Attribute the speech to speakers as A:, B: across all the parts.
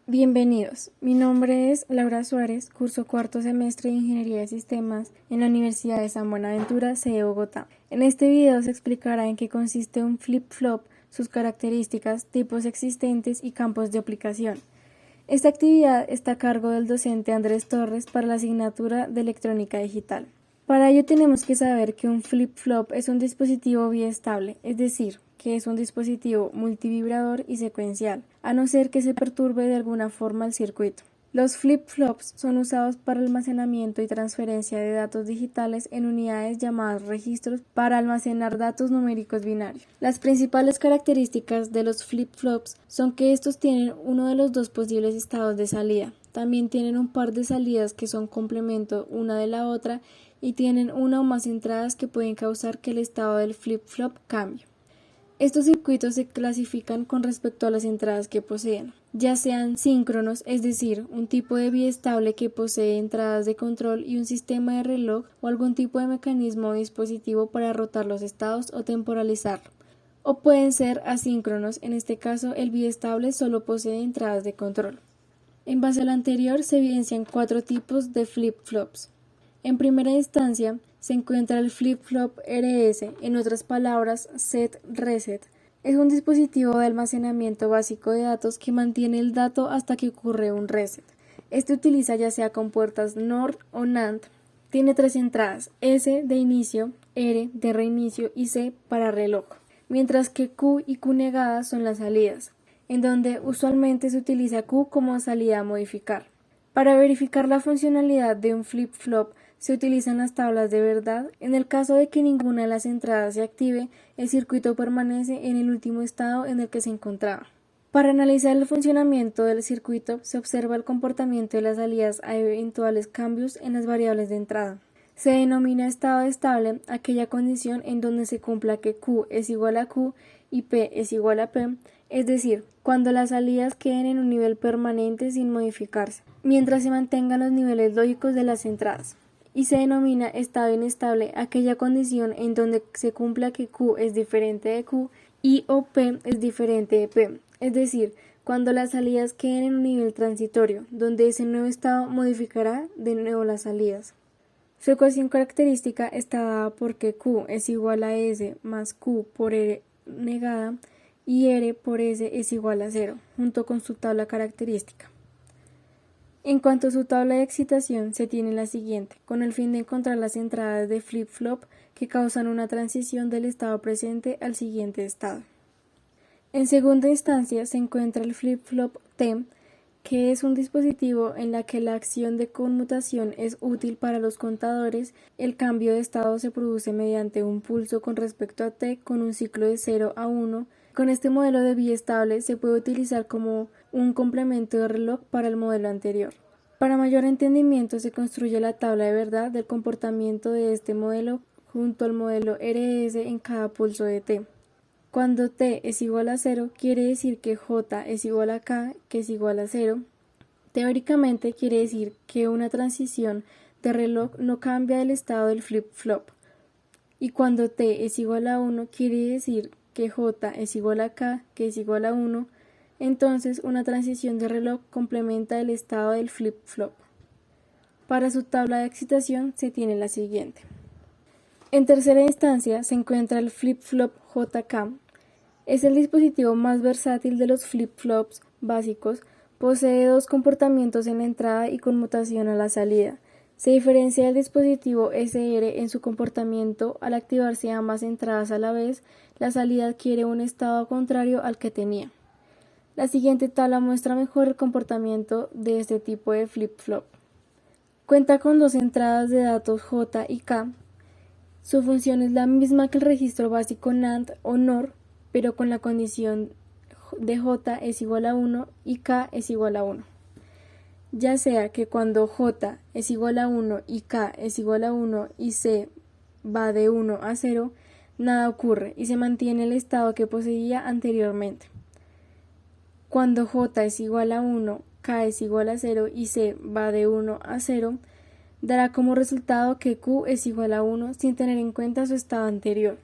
A: Bienvenidos, mi nombre es Laura Suárez, curso cuarto semestre de Ingeniería de Sistemas en la Universidad de San Buenaventura, sede Bogotá. En este video se explicará en qué consiste un flip-flop, sus características, tipos existentes y campos de aplicación. Esta actividad está a cargo del docente Andrés Torres para la asignatura de Electrónica Digital. Para ello tenemos que saber que un flip-flop es un dispositivo biestable, es decir, que es un dispositivo multivibrador y secuencial, a no ser que se perturbe de alguna forma el circuito. Los flip-flops son usados para almacenamiento y transferencia de datos digitales en unidades llamadas registros para almacenar datos numéricos binarios. Las principales características de los flip-flops son que estos tienen uno de los dos posibles estados de salida. También tienen un par de salidas que son complemento una de la otra y tienen una o más entradas que pueden causar que el estado del flip-flop cambie. Estos circuitos se clasifican con respecto a las entradas que poseen, ya sean síncronos, es decir, un tipo de biestable que posee entradas de control y un sistema de reloj o algún tipo de mecanismo o dispositivo para rotar los estados o temporalizarlo, o pueden ser asíncronos, en este caso el biestable solo posee entradas de control. En base a lo anterior se evidencian cuatro tipos de flip-flops. En primera instancia, se encuentra el flip-flop RS, en otras palabras, set-reset. Es un dispositivo de almacenamiento básico de datos que mantiene el dato hasta que ocurre un reset. Este utiliza ya sea con puertas NOR o NAND. Tiene tres entradas, S de inicio, R de reinicio y C para reloj, mientras que Q y Q negadas son las salidas, en donde usualmente se utiliza Q como salida a modificar. Para verificar la funcionalidad de un flip-flop se utilizan las tablas de verdad. En el caso de que ninguna de las entradas se active, el circuito permanece en el último estado en el que se encontraba. Para analizar el funcionamiento del circuito se observa el comportamiento de las salidas a eventuales cambios en las variables de entrada. Se denomina estado estable aquella condición en donde se cumpla que Q es igual a Q y P es igual a P, es decir, cuando las salidas queden en un nivel permanente sin modificarse, mientras se mantengan los niveles lógicos de las entradas. Y se denomina estado inestable aquella condición en donde se cumpla que Q es diferente de Q y o P es diferente de P, es decir, cuando las salidas queden en un nivel transitorio, donde ese nuevo estado modificará de nuevo las salidas. Su ecuación característica está dada porque Q es igual a S más Q por R negada y R por S es igual a 0, junto con su tabla característica. En cuanto a su tabla de excitación, se tiene la siguiente, con el fin de encontrar las entradas de flip-flop que causan una transición del estado presente al siguiente estado. En segunda instancia se encuentra el flip-flop T, que es un dispositivo en la que la acción de conmutación es útil para los contadores. El cambio de estado se produce mediante un pulso con respecto a T con un ciclo de 0 a 1. Con este modelo de biestable se puede utilizar como un complemento de reloj para el modelo anterior. Para mayor entendimiento se construye la tabla de verdad del comportamiento de este modelo junto al modelo RS en cada pulso de T. Cuando T es igual a 0, quiere decir que J es igual a K, que es igual a 0. Teóricamente quiere decir que una transición de reloj no cambia el estado del flip-flop. Y cuando T es igual a 1, quiere decir que J es igual a K, que es igual a 1. Entonces, una transición de reloj complementa el estado del flip-flop. Para su tabla de excitación se tiene la siguiente. En tercera instancia se encuentra el flip-flop JK. Es el dispositivo más versátil de los flip-flops básicos. Posee dos comportamientos en la entrada y conmutación a la salida. Se diferencia del dispositivo SR en su comportamiento. Al activarse ambas entradas a la vez, la salida adquiere un estado contrario al que tenía. La siguiente tabla muestra mejor el comportamiento de este tipo de flip-flop. Cuenta con dos entradas de datos J y K. Su función es la misma que el registro básico NAND o NOR, pero con la condición de J es igual a 1 y K es igual a 1. Ya sea que cuando J es igual a 1 y K es igual a 1 y C va de 1 a 0, nada ocurre y se mantiene el estado que poseía anteriormente. Cuando J es igual a 1, K es igual a 0 y C va de 1 a 0, dará como resultado que Q es igual a 1 sin tener en cuenta su estado anterior.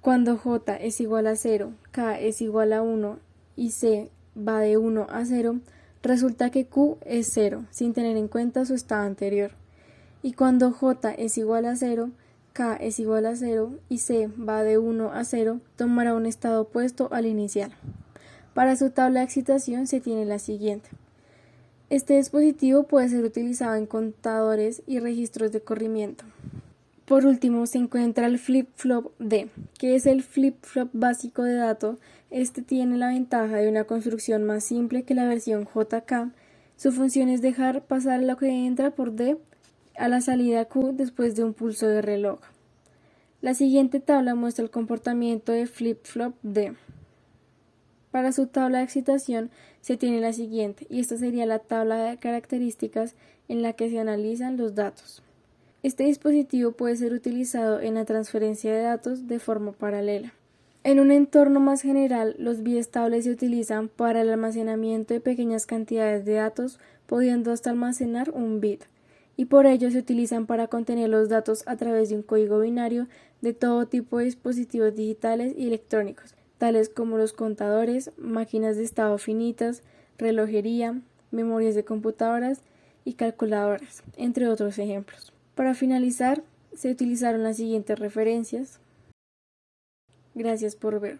A: Cuando J es igual a 0, K es igual a 1 y C va de 1 a 0, resulta que Q es 0, sin tener en cuenta su estado anterior. Y cuando J es igual a 0, K es igual a 0 y C va de 1 a 0, tomará un estado opuesto al inicial. Para su tabla de excitación se tiene la siguiente. Este dispositivo puede ser utilizado en contadores y registros de corrimiento. Por último, se encuentra el flip-flop D, que es el flip-flop básico de dato. Este tiene la ventaja de una construcción más simple que la versión JK. Su función es dejar pasar lo que entra por D a la salida Q después de un pulso de reloj. La siguiente tabla muestra el comportamiento de flip-flop D. Para su tabla de excitación se tiene la siguiente, y esta sería la tabla de características en la que se analizan los datos. Este dispositivo puede ser utilizado en la transferencia de datos de forma paralela. En un entorno más general, los biestables se utilizan para el almacenamiento de pequeñas cantidades de datos, pudiendo hasta almacenar un bit, y por ello se utilizan para contener los datos a través de un código binario de todo tipo de dispositivos digitales y electrónicos, tales como los contadores, máquinas de estado finitas, relojería, memorias de computadoras y calculadoras, entre otros ejemplos. Para finalizar, se utilizaron las siguientes referencias. Gracias por ver.